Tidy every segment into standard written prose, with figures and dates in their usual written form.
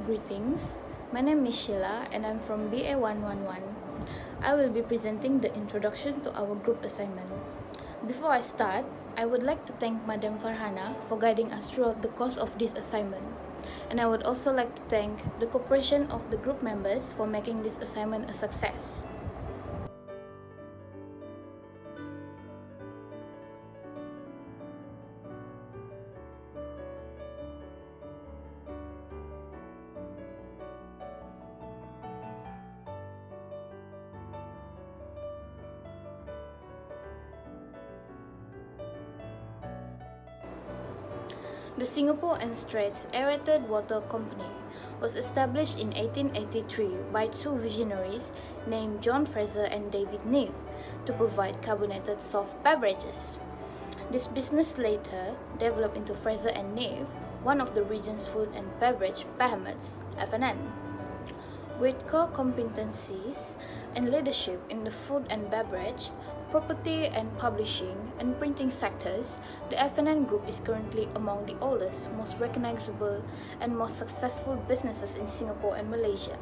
Greetings, my name is SHEILA and I'm from BA111. I will be presenting the introduction to our group assignment. Before I start, I would like to thank Madam Farhana for guiding us throughout the course of this assignment. And I would also like to thank the cooperation of the group members for making this assignment a success. The Singapore and Straits Aerated Water Company was established in 1883 by two visionaries named John Fraser and David Neave to provide carbonated soft beverages. This business later developed into Fraser and Neave, one of the region's food and beverage behemoths, FNN. With core competencies and leadership in the food and beverage, property and publishing, and printing sectors, the FNN Group is currently among the oldest, most recognizable, and most successful businesses in Singapore and Malaysia.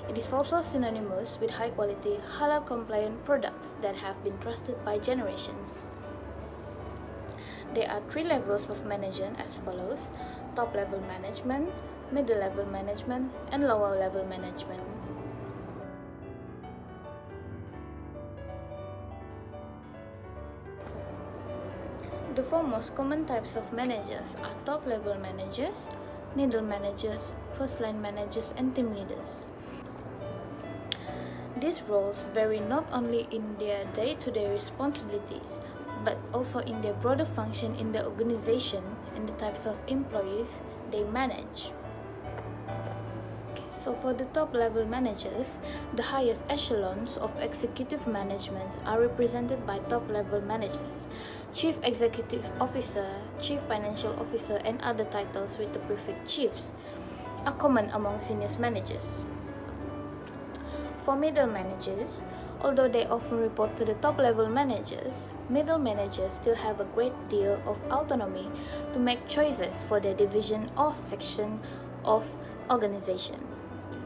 It is also synonymous with high-quality, halal-compliant products that have been trusted by generations. There are three levels of management as follows: top-level management, middle-level management, and lower-level management. The four most common types of managers are top-level managers, middle managers, first-line managers, and team leaders. These roles vary not only in their day-to-day responsibilities, but also in their broader function in the organization and the types of employees they manage. So for the top-level managers, the highest echelons of executive management are represented by top-level managers, Chief Executive Officer, Chief Financial Officer, and other titles with the prefix chiefs are common among senior managers. For middle managers, although they often report to the top-level managers, middle managers still have a great deal of autonomy to make choices for their division or section of organization.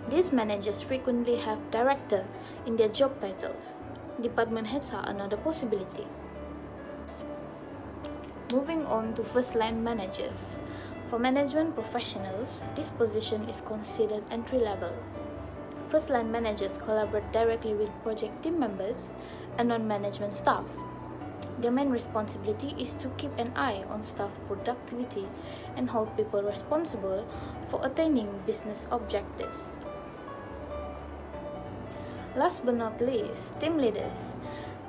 These managers frequently have director in their job titles. Department heads are another possibility. Moving on to first-line managers. For management professionals, this position is considered entry-level. First-line managers collaborate directly with project team members and non-management staff. Their main responsibility is to keep an eye on staff productivity and hold people responsible for attaining business objectives. Last but not least, team leaders.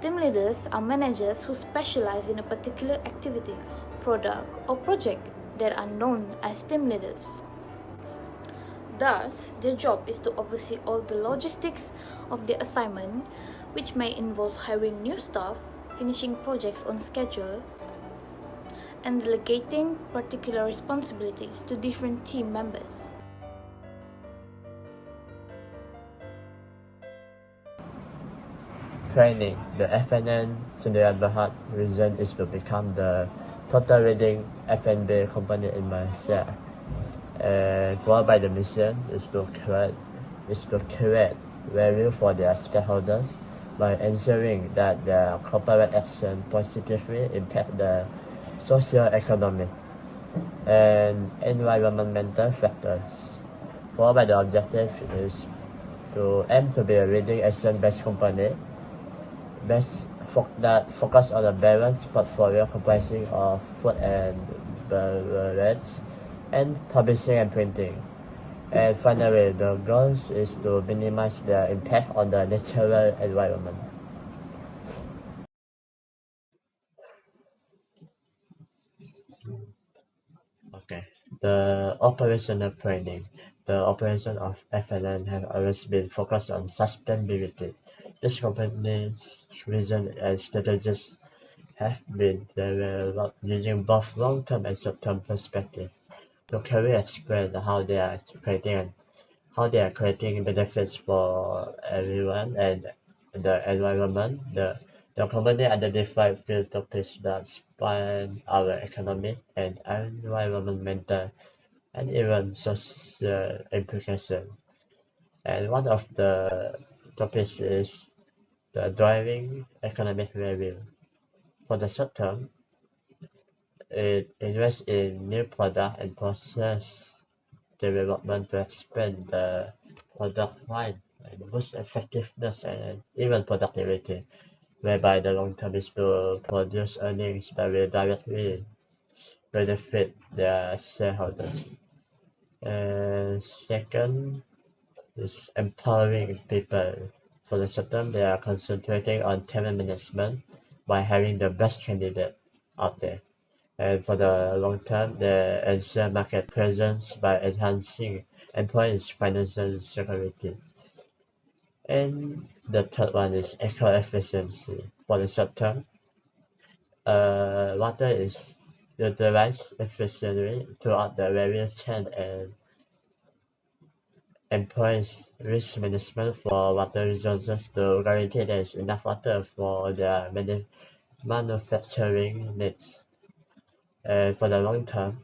Team leaders are managers who specialize in a particular activity, product, or project that are known as team leaders. Thus, their job is to oversee all the logistics of the assignment, which may involve hiring new staff, finishing projects on schedule, and delegating particular responsibilities to different team members. Training. The FNN Sdn Bhd region is to become the total leading F&B company in Malaysia. And followed by the mission is to create value for their stakeholders by ensuring that their corporate action positively impact the socio-economic and environmental factors. Followed by the objective is to aim to be a leading Asian-based company that focus on a balanced portfolio comprising of food and beverage and publishing and printing. And finally, the goal is to minimize their impact on the natural environment. Okay, the operational planning. The operation of FLN have always been focused on sustainability. This company's vision and strategies have been developed using both long-term and short-term perspective to clearly explain how they are creating benefits for everyone and the environment. The company identified few topics that span our economic and environmental and even social implications. And one of the topics is the driving economic value. For the short term, it invests in new product and process development to expand the product line and boost effectiveness and even productivity, whereby the long term is to produce earnings that will directly benefit their shareholders. And second is empowering people. For the short term, they are concentrating on talent management by having the best candidate out there. And for the long term, they ensure market presence by enhancing employees' financial security. And the third one is eco-efficiency. For the short term, water is utilized efficiently throughout the various chain and employs risk management for water resources to guarantee there is enough water for their manufacturing needs. And for the long term,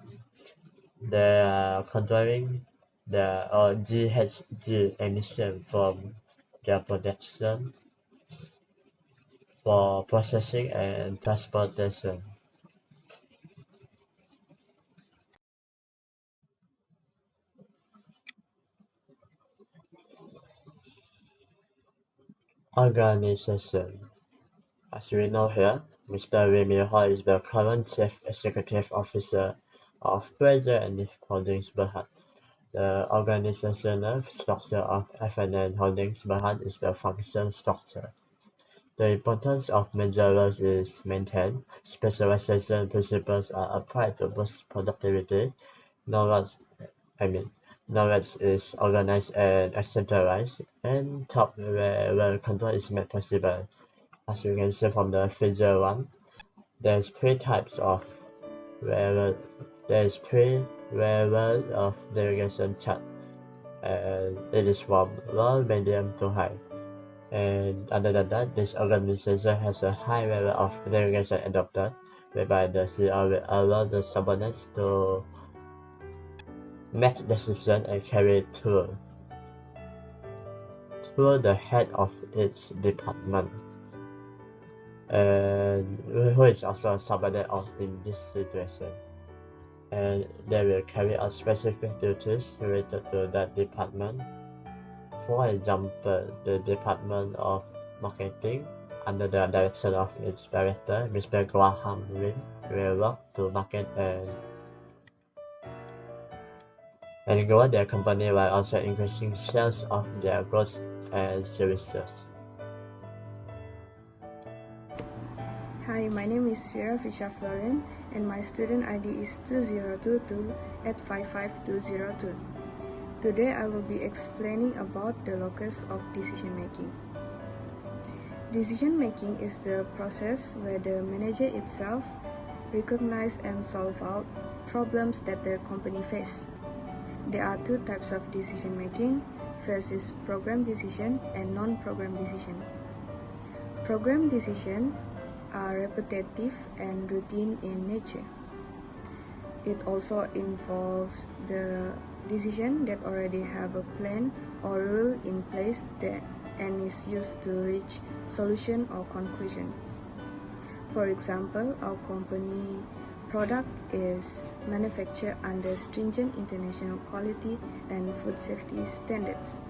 they are controlling the GHG emission from their production for processing and transportation. Organization. As we know here, Mr. Remy Hall is the current Chief Executive Officer of Fraser and Neave Holdings Berhad. The organizational structure of FNN Holdings Berhad is the function structure. The importance of major roles is maintained. Specialization principles are applied to boost productivity. Knowledge is organized and centralized, and top-level control is made possible. As you can see from the figure 1, there's three types of level. There's three levels of delegation chart, and it is from low, medium to high. And other than that, this organization has a high level of delegation adopted, whereby the CEO will allow the subordinates to make decisions and carry through the head of its department, and who is also a subordinate in this situation. And they will carry out specific duties related to that department. For example, the Department of Marketing, under the direction of its director, Mr. Graham Lim, will work to market and grow their company while also increasing sales of their goods and services. Hi, my name is FIERA Florian, and my student ID is 2022 at 55202. Today I will be explaining about the locus of decision making. Decision making is the process where the manager itself recognize and solve out problems that the company face. There are two types of decision making. First is program decision and non-program decision. Program decision are repetitive and routine in nature. It also involves the decision that already have a plan or rule in place and is used to reach solution or conclusion. For example, our company product is manufactured under stringent international quality and food safety standards.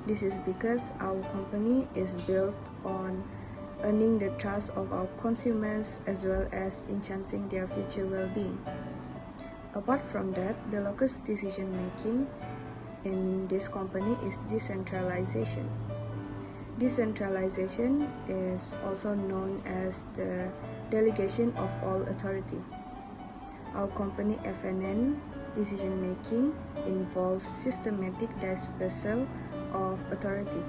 This is because our company is built on earning the trust of our consumers as well as enhancing their future well-being. Apart from that, the locus decision making in this company is decentralization. Decentralization is also known as the delegation of all authority. Our company FNN decision making involves systematic dispersal of authority.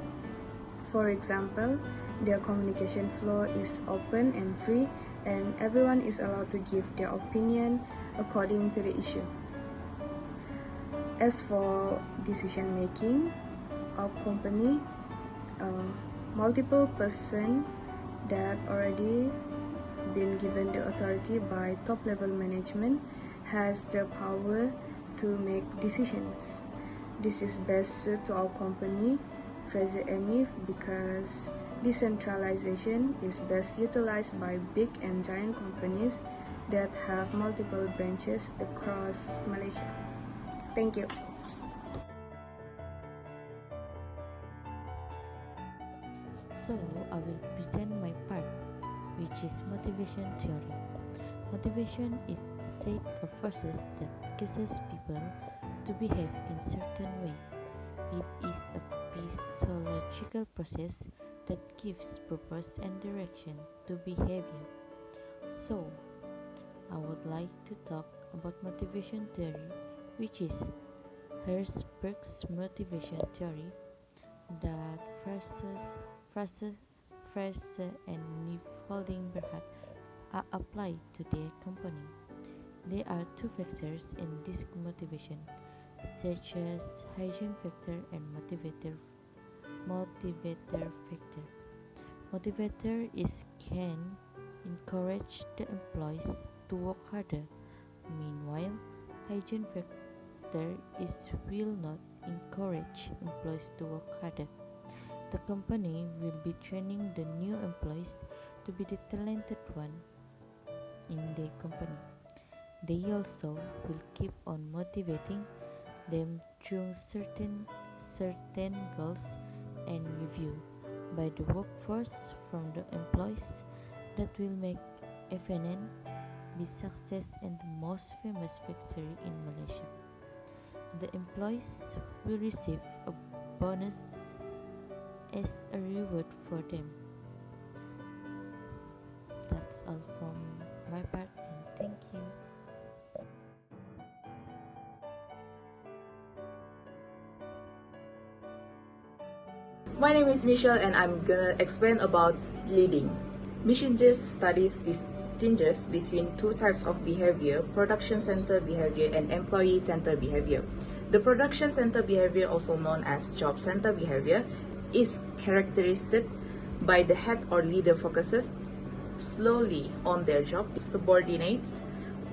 For example, their communication flow is open and free, and everyone is allowed to give their opinion according to the issue. As for decision making, our company multiple person that already been given the authority by top level management has the power to make decisions. This is best suited to our company, Fraser and Neave, because decentralization is best utilized by big and giant companies that have multiple branches across Malaysia. Thank you. So, I will present my part, which is motivation theory. Motivation is a set of forces that causes people to behave in certain way. It is a physiological process that gives purpose and direction to behavior. So, I would like to talk about motivation theory, which is Herzberg's motivation theory that Fraser and Neave holding Berhad are applied to their company. There are two factors in this motivation, such as hygiene factor and motivator factor. Motivator is can encourage the employees to work harder. Meanwhile, hygiene factor is will not encourage employees to work harder. The company will be training the new employees to be the talented one in the company. They also will keep on motivating them through certain goals and review by the workforce from the employees that will make FNN be success and the most famous factory in Malaysia. The employees will receive a bonus as a reward for them. That's all from my part, and thank you. My name is Michelle and I'm gonna explain about leading. Mishinges studies distinguishes between two types of behavior, production-centered behavior and employee-centered behavior. The production-centered behavior, also known as job-centered behavior, is characterized by the head or leader focuses solely on their job, subordinates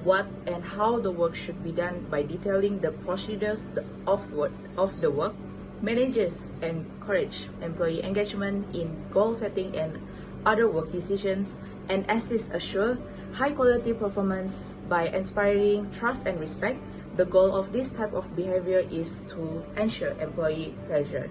what and how the work should be done by detailing the procedures of the work. Managers encourage employee engagement in goal setting and other work decisions and assist assure high quality performance by inspiring trust and respect. The goal of this type of behavior is to ensure employee pleasure.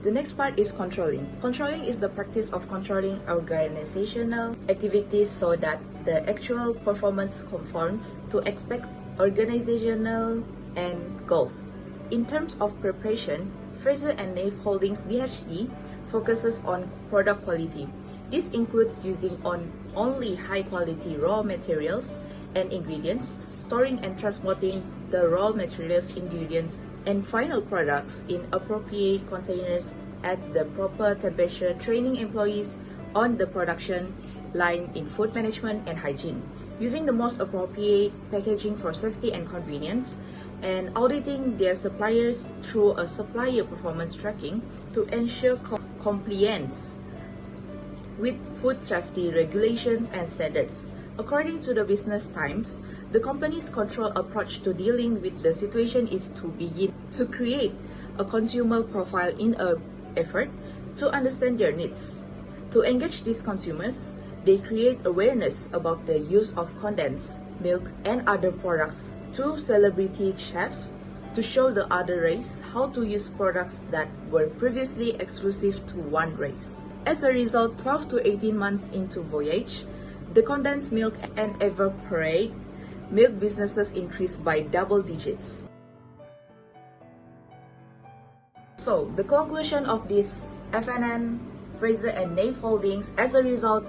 The next part is controlling. Controlling is the practice of controlling organizational activities so that the actual performance conforms to expect organizational and goals. In terms of preparation, Fraser and Neave Holdings BHE focuses on product quality. This includes using only high-quality raw materials and ingredients, storing and transporting the raw materials, ingredients, and final products in appropriate containers at the proper temperature, training employees on the production line in food management and hygiene, using the most appropriate packaging for safety and convenience, and auditing their suppliers through a supplier performance tracking to ensure compliance with food safety regulations and standards. According to the Business Times, the company's control approach to dealing with the situation is to begin to create a consumer profile in an effort to understand their needs. To engage these consumers, they create awareness about the use of condensed milk and other products to celebrity chefs to show the other race how to use products that were previously exclusive to one race. As a result, 12 to 18 months into voyage, the condensed milk and evaporate milk businesses increased by double digits. So, the conclusion of this FNN, Fraser and Neave Holdings, as a result,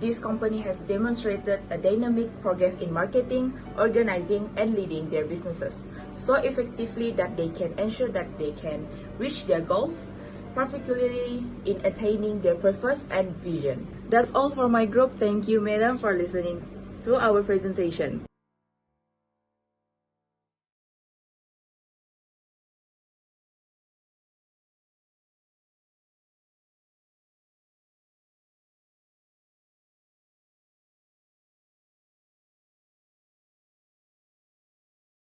this company has demonstrated a dynamic progress in marketing, organizing, and leading their businesses so effectively that they can ensure that they can reach their goals, particularly in attaining their purpose and vision. That's all for my group. Thank you, madam, for listening to our presentation.